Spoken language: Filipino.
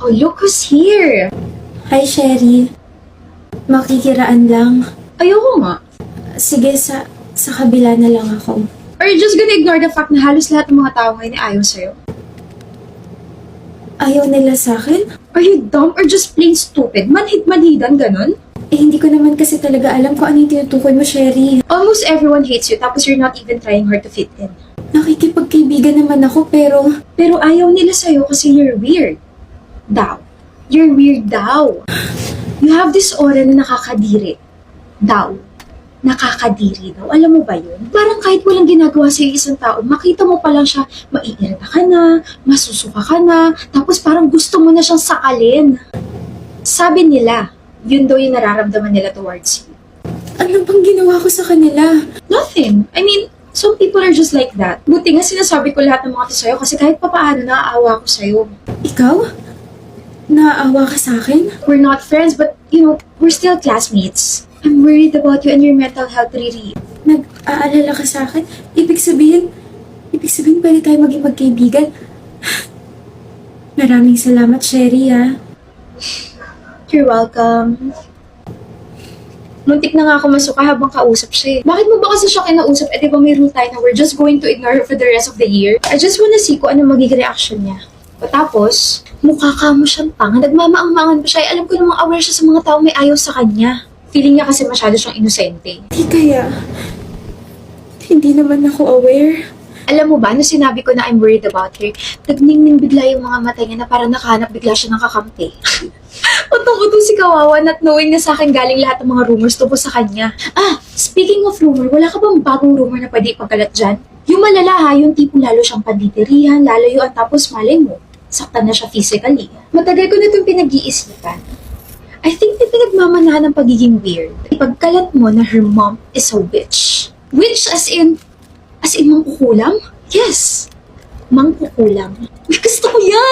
Oh, look who's here! Hi, Sherry. Makikiraan lang. Ayoko nga. Sige, sa kabila na lang ako. Are you just gonna ignore the fact na halos lahat ng mga tao ngayon ay ayaw sa'yo? Ayaw nila sa akin? Are you dumb or just plain stupid? Manhid-manhidan, ganun? Hindi ko naman kasi talaga alam kung ano yung tinutukoy mo, Sherry. Almost everyone hates you, tapos you're not even trying hard to fit in. Nakikipagkaibigan naman ako, pero Pero ayaw nila sa'yo kasi you're weird. Daw. You're weird daw. You have this aura na nakakadiri. Daw. Nakakadiri daw. Alam mo ba yun? Parang kahit walang ginagawa sa isang tao, makita mo pa lang siya, maiirita ka na, masusuka ka na, tapos parang gusto mo na siyang sakalin. Sabi nila, yun daw yung nararamdaman nila towards you. ano bang ginawa ko sa kanila? Nothing. I mean, some people are just like that. Buti nga sinasabi ko lahat ng mga to sa'yo kasi kahit papaano naaawa ko sa'yo. Ikaw? Naaawa ka sa akin? We're not friends, but, we're still classmates. I'm worried about you and your mental health, Riri. Nag-aalala ka sa akin? Ibig sabihin pwede tayo maging magkaibigan? Maraming salamat, Sherry, ha? You're welcome. Muntik na nga ako masuka habang kausap siya eh. Bakit mo ba kasi siya kinausap? Eh, di ba may rule tayo na we're just going to ignore her for the rest of the year? I just wanna see kung ano magiging reaction niya. Tapos, mukha ka mo siyang tanga. Nagmamaang-maangan pa siya. Alam ko namang aware siya sa mga tao may ayaw sa kanya. Feeling niya kasi masyado siyang inosente. Di kaya. Hindi naman ako aware. Alam mo ba, nung sinabi ko na I'm worried about her, nagningning bigla yung mga mata niya na parang nakahanap bigla siya ng kakampi. Utong-utong si Kawawa not knowing na sa akin galing lahat ng mga rumors tungkol sa kanya. Speaking of rumor, wala ka bang bagong rumor na pwede ipagkalat dyan? Yung malala ha, yung tipo lalo siyang panditerihan, lalayuan tapos malay mo, saktan na siya physically. Matagal ko na itong pinag-iisipan. I think may pinagmamanahan ng pagiging weird. Ipagkalat mo na her mom is a witch. Witch as in mangkukulam? Yes! Mangkukulam. Uy, gusto ko yan!